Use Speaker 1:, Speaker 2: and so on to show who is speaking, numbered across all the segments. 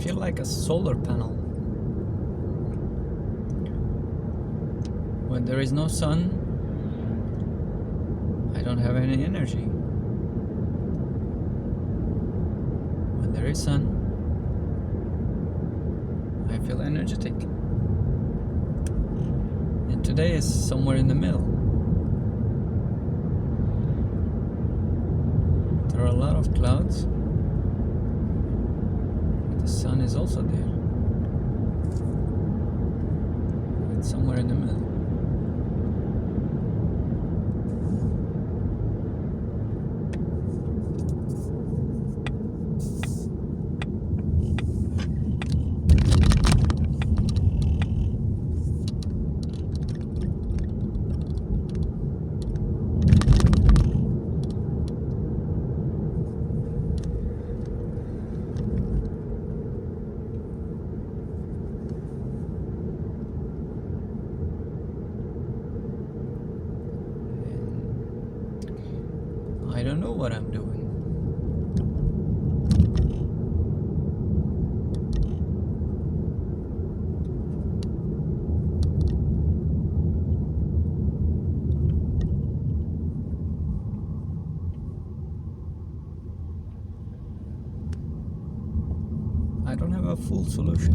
Speaker 1: feel like a solar panel. When there is no sun, I don't have any energy. When there is sun, I feel energetic. And today is somewhere in the middle. There are a lot of clouds, but the sun is also there. It's somewhere in the middle. I don't know what I'm doing. I don't have a full solution.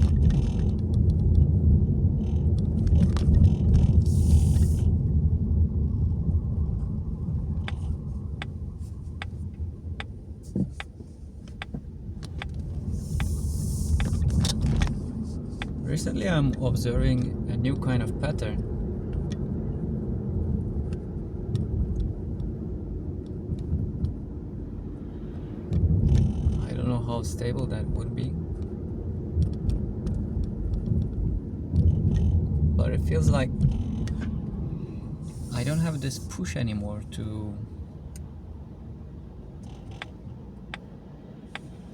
Speaker 1: Recently I'm observing a new kind of pattern. I don't know how stable that would be, but it feels like I don't have this push anymore to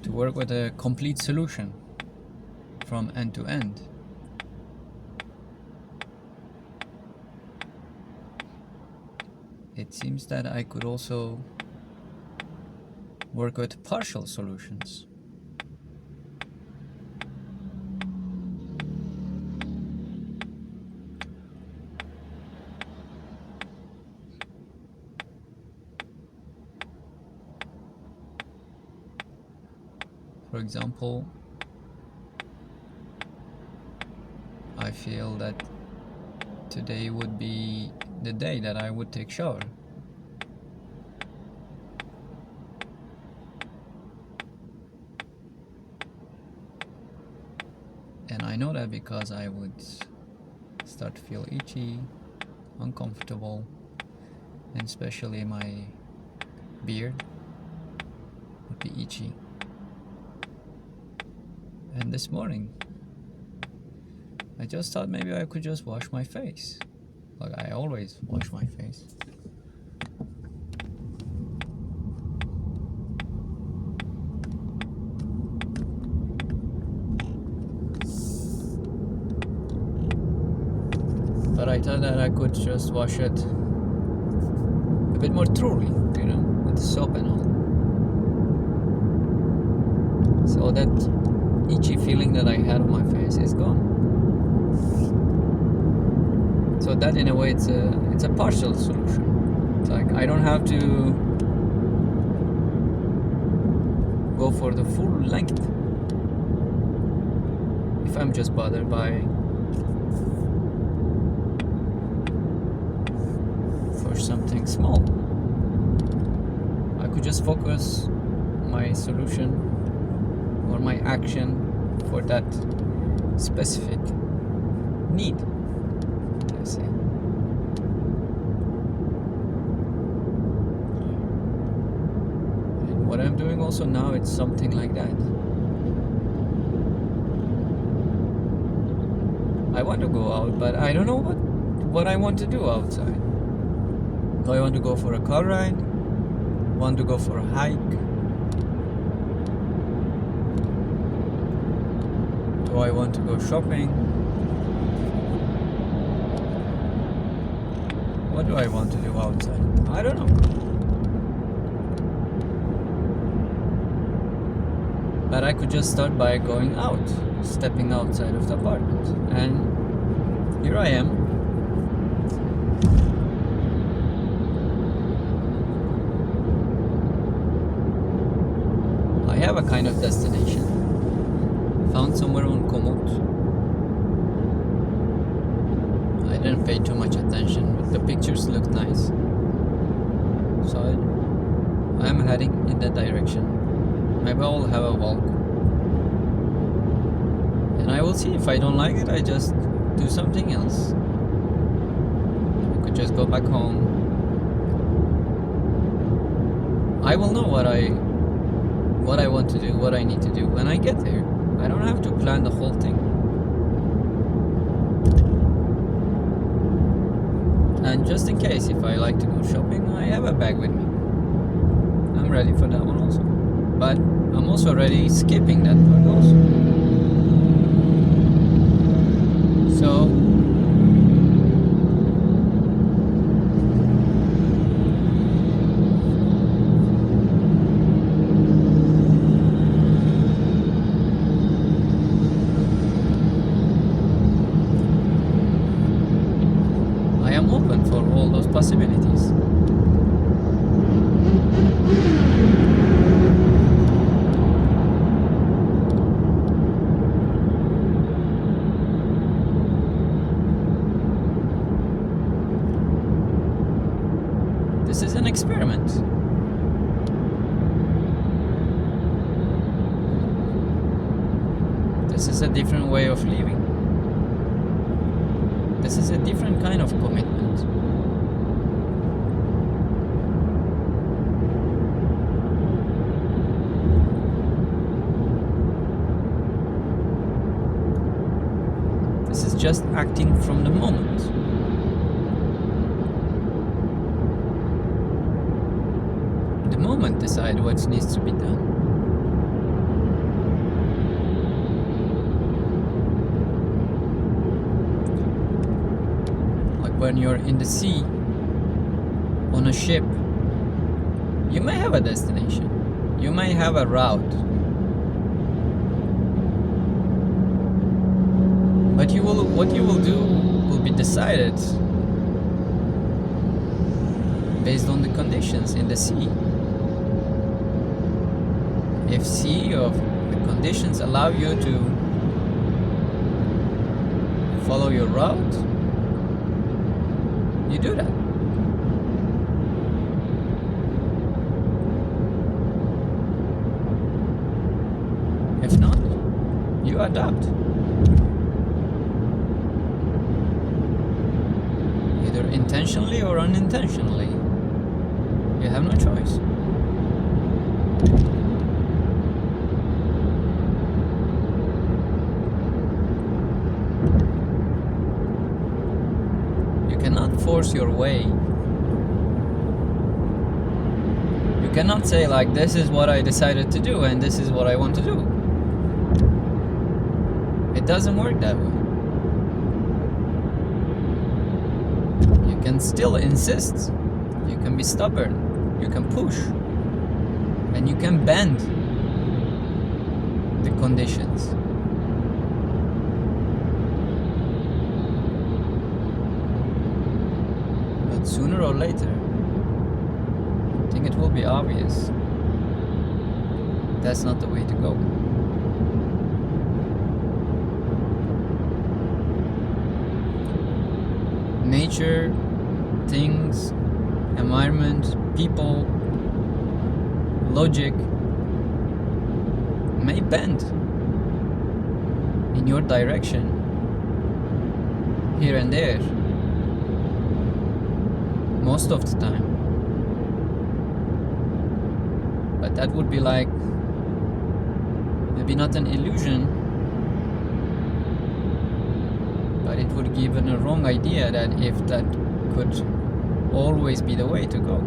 Speaker 1: work with a complete solution from end to end. It seems that I could also work with partial solutions. For example, I feel that today would be the day that I would take shower. And I know that because I would start to feel itchy, uncomfortable, and especially my beard would be itchy. And this morning, I just thought maybe I could just wash my face. Like I always wash my face. But I thought that I could just wash it a bit more thoroughly, you know, with soap and all. So that itchy feeling that I had on my face is gone. So that in a way it's a partial solution. It's like I don't have to go for the full length if I'm just bothered by for something small. I could just focus my solution or my action for that specific need, I say. And what I'm doing also now, it's something like that. I want to go out, but I don't know what I want to do outside. Do I want to go for a car ride? Want to go for a hike? Do I want to go shopping? What do I want to do outside? I don't know. But I could just start by going out, stepping outside of the apartment. And here I am. I have a kind of destination. Found somewhere on Komoot. I didn't pay too much attention, but the pictures looked nice. So I'm heading in that direction. Maybe I'll have a walk. And I will see. If I don't like it, I just do something else. I could just go back home. I will know what I want to do, what I need to do when I get there. I don't have to plan the whole thing. And just in case, if I like to go shopping, I have a bag with me. I'm ready for that one also. But I'm also ready skipping that part also. So I am open for all those possibilities. This is an experiment. This is a different way of living. This is a different kind of commitment. This is just acting from the moment. The moment decide what needs to be done. Like when you're in the sea, on a ship, you may have a destination, you may have a route, but what you will do will be decided based on the conditions in the sea. If the conditions allow you to follow your route, you do that. If not, you adapt. Either intentionally or unintentionally. You have no choice. You cannot force your way. You cannot say like, this is what I decided to do and this is what I want to do. It doesn't work that way. You can still insist. You can be stubborn. You can push. And you can bend the conditions. But sooner or later, I think it will be obvious that's not the way to go. Nature, things, environment, people, logic may bend in your direction here and there most of the time, but that would be like maybe not an illusion, but it would give a wrong idea that if that could always be the way to go.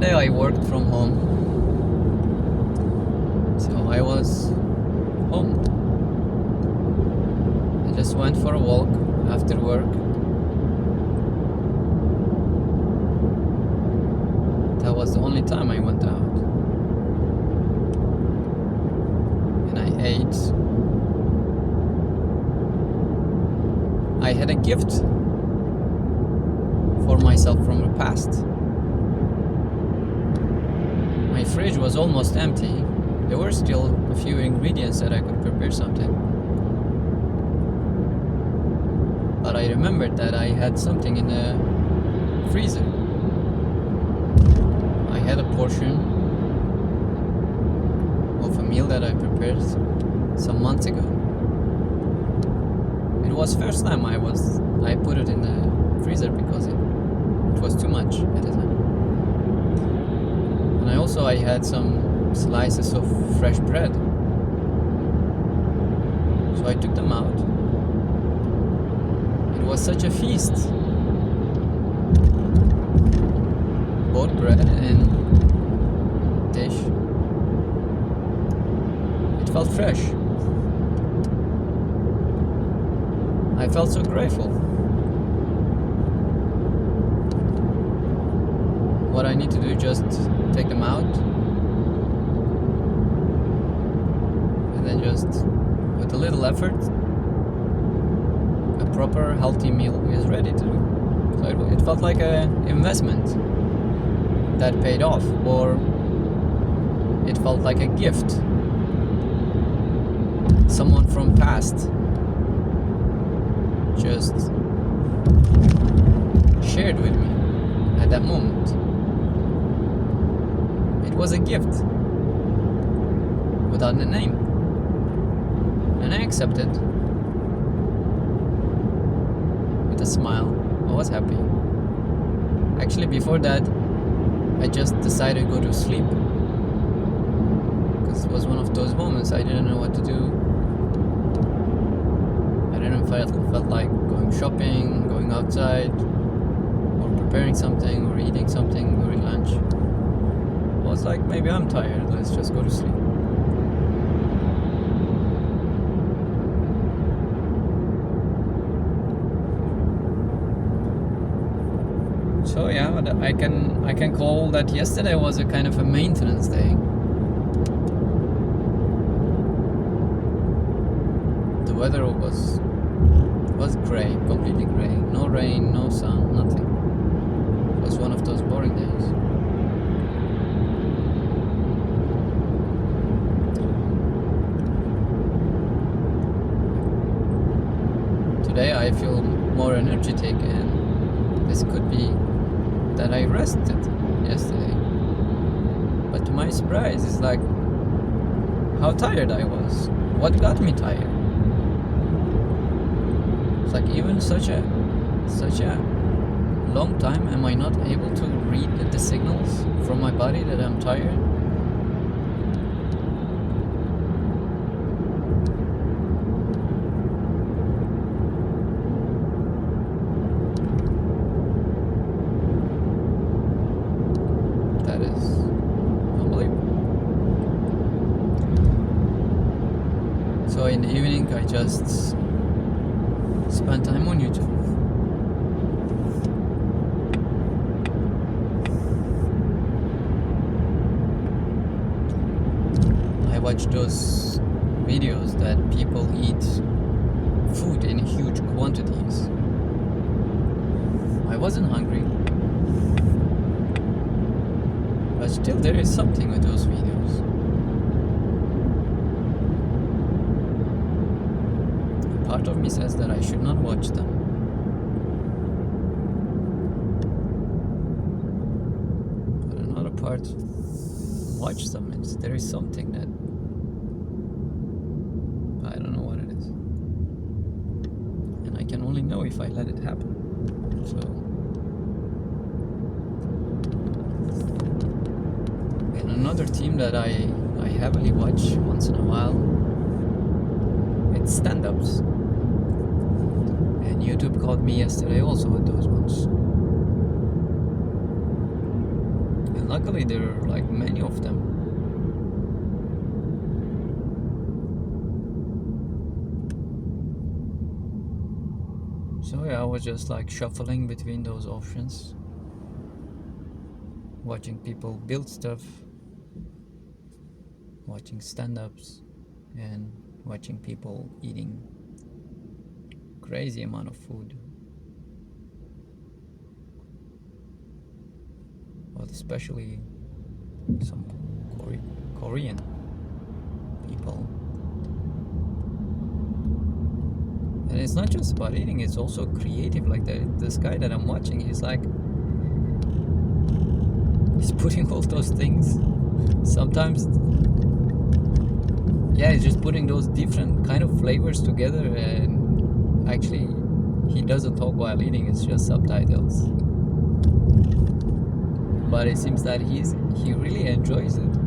Speaker 1: yesterday I worked from home, so I was home. I just went for a walk after work. That was the only time I went out. And I ate. I had a gift for myself from the past. My fridge was almost empty. There were still a few ingredients that I could prepare something. But I remembered that I had something in the freezer. I had a portion of a meal that I prepared some months ago. It was first time I put it in the freezer because it was too much at the time. And I had some slices of fresh bread. So I took them out. It was such a feast. Both bread and dish. It felt fresh. I felt so grateful. What I need to do is just take them out and then just with a little effort a proper healthy meal is ready to do. So it felt like an investment that paid off, or it felt like a gift someone from past just shared with me at that moment. It was a gift without a name, and I accepted with a smile. I was happy. Actually, before that, I just decided to go to sleep because it was one of those moments I didn't know what to do. I didn't felt like going shopping, going outside, or preparing something, or eating something during lunch. I was like, maybe I'm tired, let's just go to sleep. So yeah, I can call that yesterday was a kind of a maintenance day. The weather was gray, completely gray. No rain, no sun, nothing. It was one of those boring days. Today I feel more energetic, and this could be that I rested yesterday. But to my surprise, it's like how tired I was. What got me tired? It's like even such a long time, am I not able to read the signals from my body that I'm tired? That is unbelievable. So in the evening, I just spent time on YouTube. I watch those videos that people eat food in huge quantities. I wasn't hungry, but still there is something with those videos. A part of me says that I should not watch them. But another part watch them, and there is something that I don't know what it is, and I can only know if I let it happen. So, and another team that I heavily watch once in a while, it's stand-ups, and YouTube called me yesterday also with those ones. And luckily there are like many of them. So yeah, I was just like shuffling between those options, watching people build stuff, watching stand-ups, and watching people eating crazy amount of food. But especially some Korean people. And it's not just about eating, it's also creative. Like this guy that I'm watching, he's putting all those things. Sometimes, yeah, he's just putting those different kind of flavors together, and actually he doesn't talk while eating, it's just subtitles. But it seems that he really enjoys it. And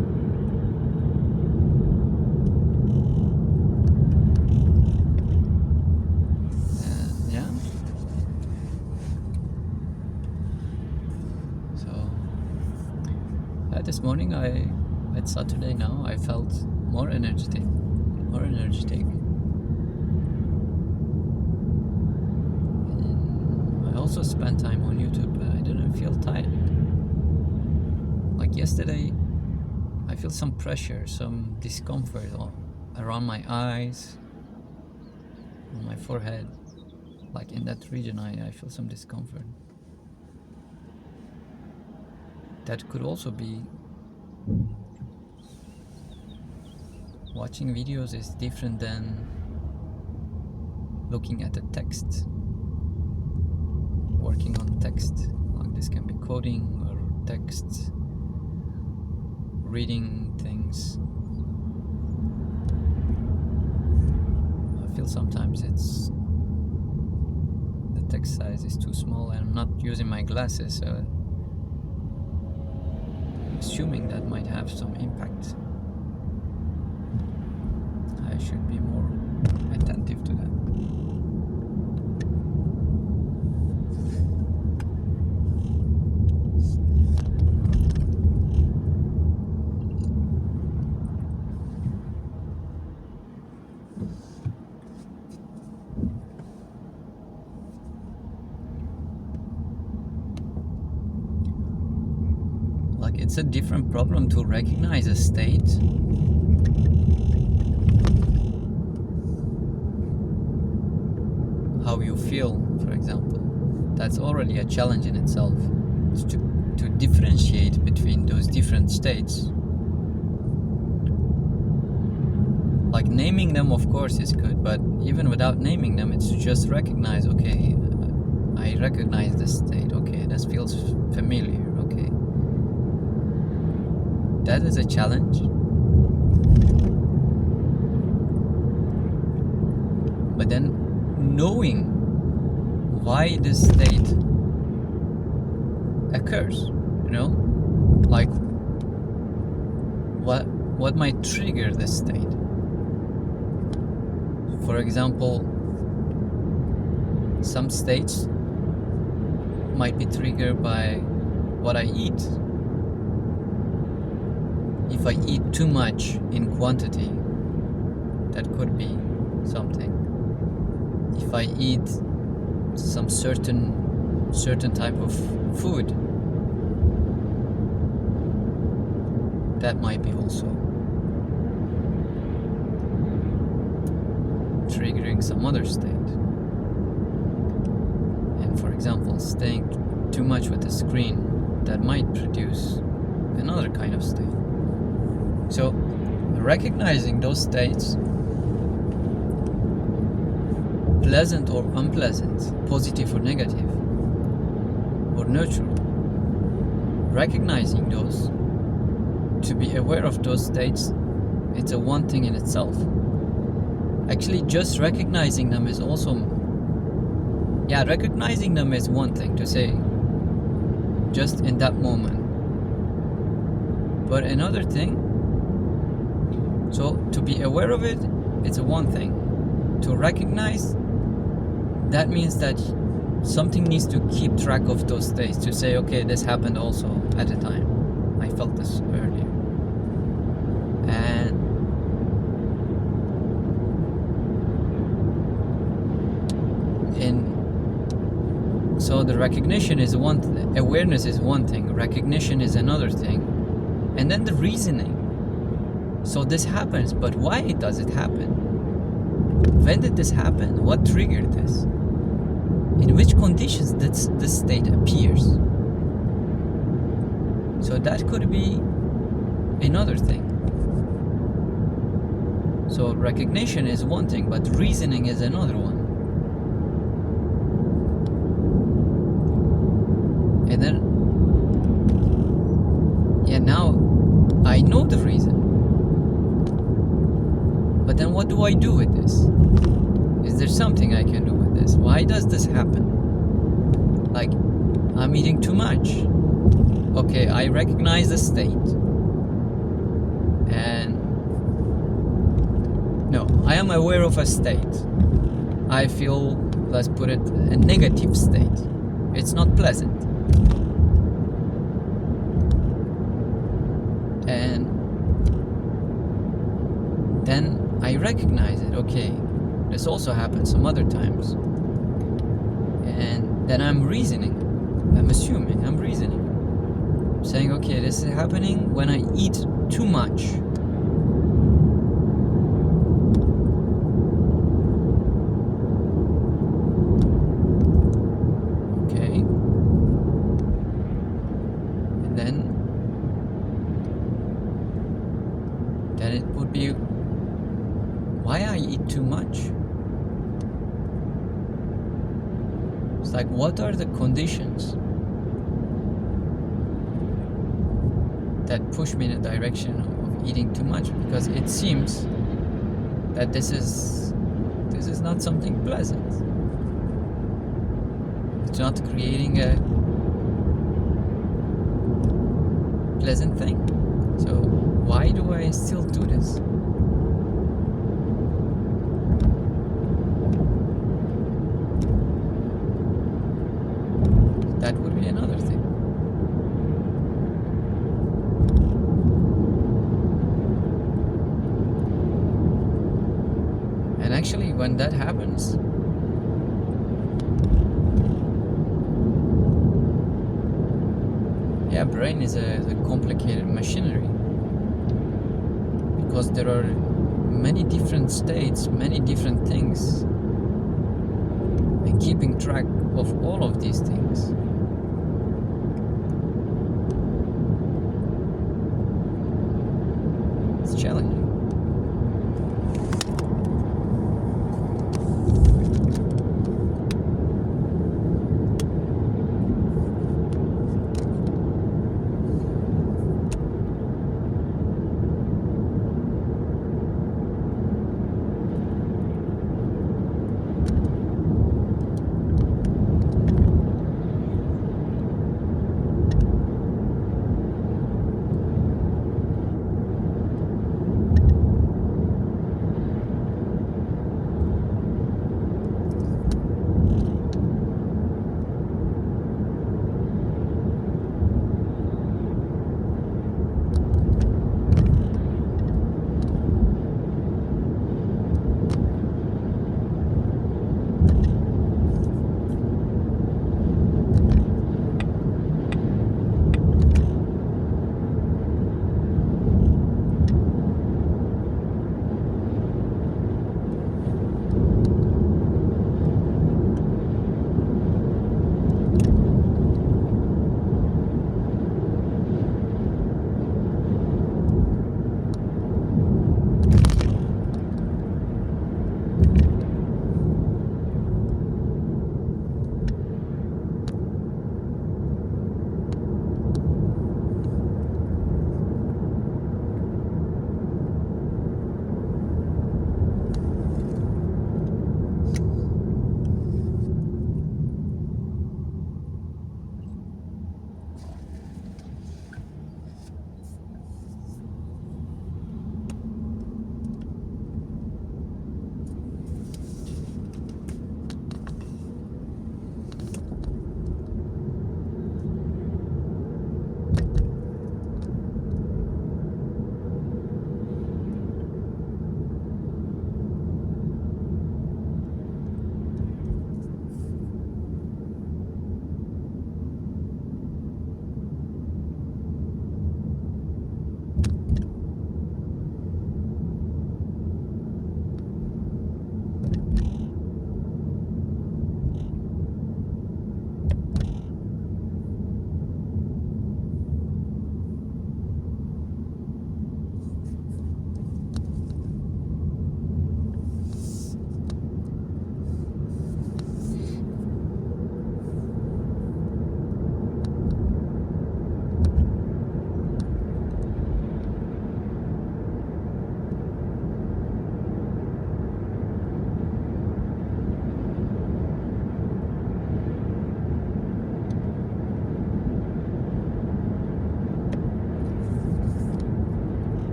Speaker 1: yeah. So this morning it's Saturday now, I felt more energetic. And I also spent time on YouTube, but I didn't feel tired. Like yesterday, I feel some pressure, some discomfort around my eyes, on my forehead. Like in that region, I feel some discomfort. That could also be watching videos is different than looking at the text, working on text. Like this can be coding or text, reading things. I feel sometimes the text size is too small, and I'm not using my glasses, so I'm assuming that might have some impact. I should be more attentive to that. Like it's a different problem to recognize a state how you feel, for example. That's already a challenge in itself. It's to differentiate between those different states. Like naming them, of course, is good, but even without naming them, it's to just recognize, okay, I recognize this state, okay, this feels familiar, okay. That is a challenge. But then knowing why this state occurs, you know, like what might trigger this state. For example, some states might be triggered by what I eat. If I eat too much in quantity, that could be something. If I eat some certain type of food, that might be also triggering some other state. And for example, staying too much with the screen, that might produce another kind of state. So recognizing those states, pleasant or unpleasant, positive or negative, or neutral, recognizing those, to be aware of those states, it's a one thing in itself. Actually, just recognizing them is also, recognizing them is one thing to say, just in that moment. But another thing, so to be aware of it, it's a one thing. To recognize, that means that something needs to keep track of those states, to say, okay, this happened also at a time. I felt this earlier. And so the recognition is awareness is one thing, recognition is another thing, and then the reasoning. So this happens, but why does it happen? When did this happen? What triggered this? In which conditions this state appears? So that could be another thing. So recognition is one thing, but reasoning is another one. And then, yeah, now I know the reason. But then what do I do with this? Is there something I can do with this? Why does this happen? Like, I'm eating too much. Okay, I recognize the state. And no, I am aware of a state. I feel, let's put it, a negative state. It's not pleasant. And then I recognize it. Okay, this also happens some other times. And then I'm reasoning. I'm assuming, I'm reasoning. I'm saying, okay, this is happening when I eat too much. Okay. And then it would be why I eat too much. It's like, what are the conditions that push me in the direction of eating too much? Because it seems that this is not something pleasant. It's not creating a pleasant thing. So why do I still do this? That would be another thing. And actually, when that happens, yeah, brain is a complicated machinery, because there are many different states, many different things, and keeping track of all of these things. It's challenging.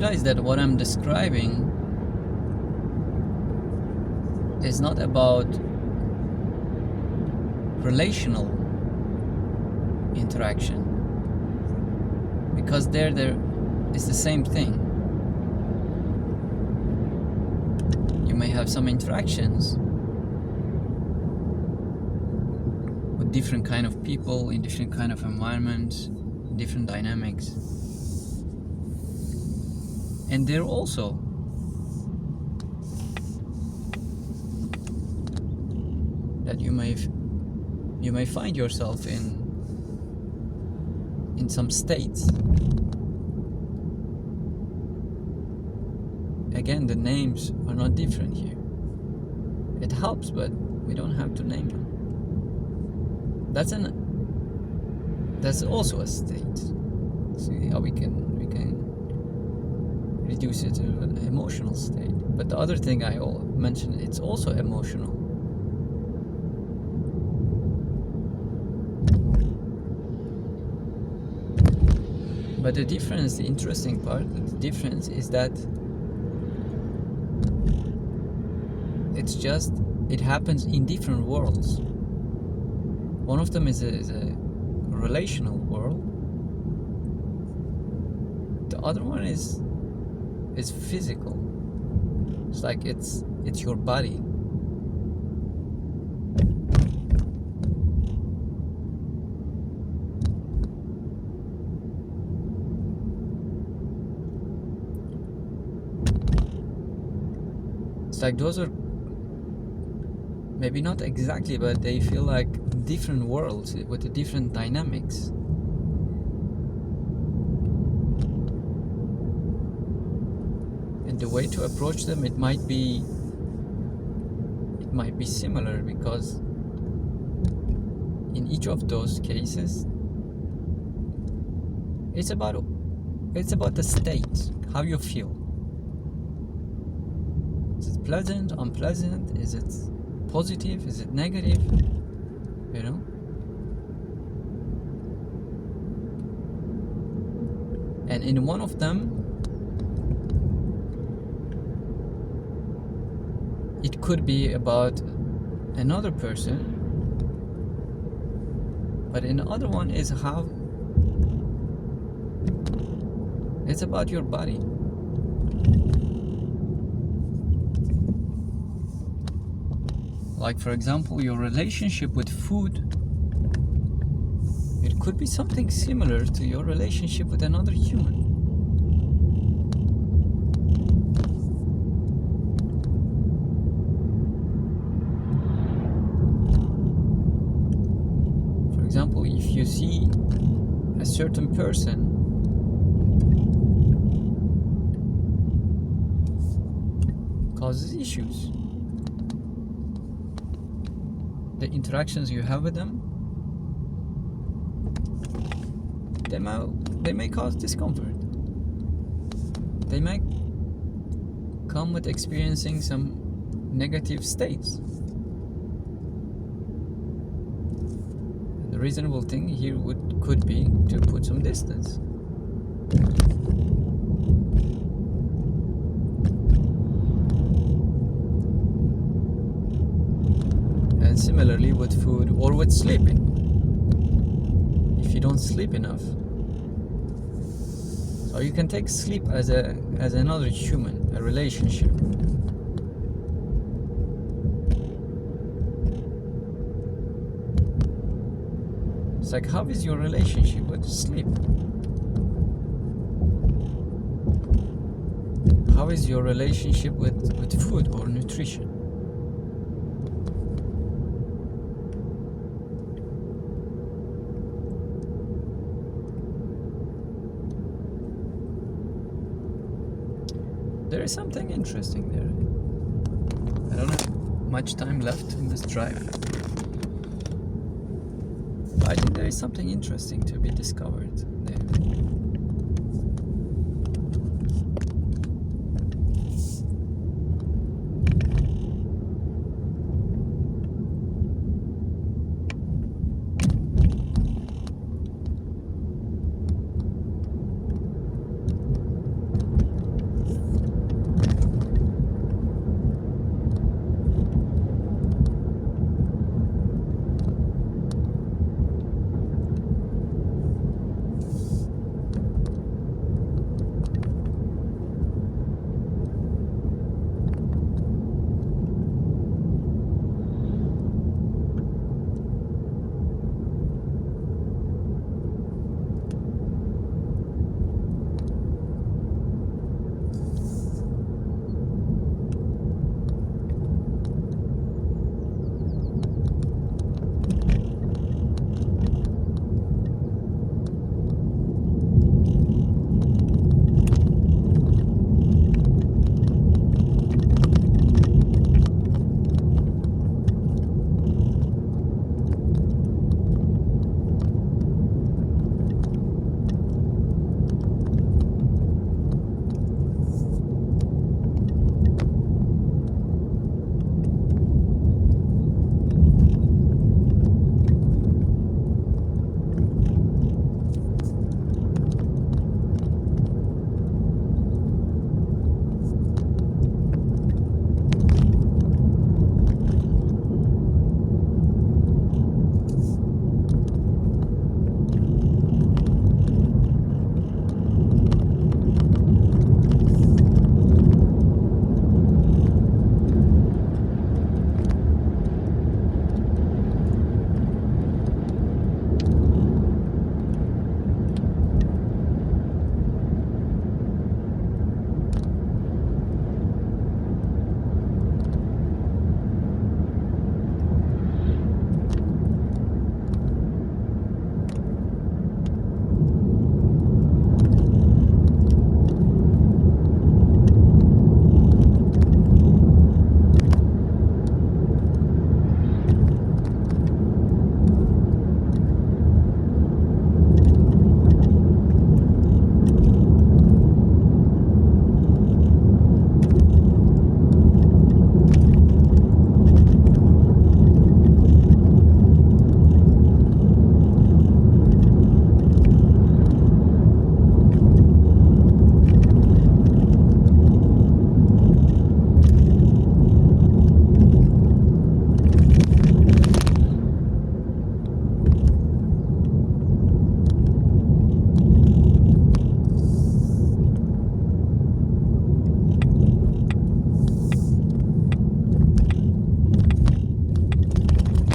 Speaker 1: realize that what I'm describing is not about relational interaction, because there is the same thing. You may have some interactions with different kind of people in different kind of environments, different dynamics, and there also that you may find yourself in some states. Again, the names are not different here. It helps, but we don't have to name them. That's also a state. See how we can reduce it to an emotional state. But the other thing I mentioned, it's also emotional. But the difference, the interesting part, the difference is that it happens in different worlds. One of them is a relational world. The other one is physical. It's like it's your body. It's like those are maybe not exactly, but they feel like different worlds with the different dynamics. And the way to approach them, it might be similar, because in each of those cases, it's about the state, how you feel. Is it pleasant, unpleasant? Is it positive? Is it negative? You know? And in one of them, it could be about another person, but in the other one is how it's about your body. Like, for example, your relationship with food, it could be something similar to your relationship with another human. For example, if you see a certain person causes issues, the interactions you have with them, they may cause discomfort. They might come with experiencing some negative states. The reasonable thing here could be to put some distance. And similarly with food or with sleeping. If you don't sleep enough, so you can take sleep as another human, a relationship. It's like, how is your relationship with sleep? How is your relationship with food or nutrition? There is something interesting there. I don't have much time left in this drive, but I think there is something interesting to be discovered there.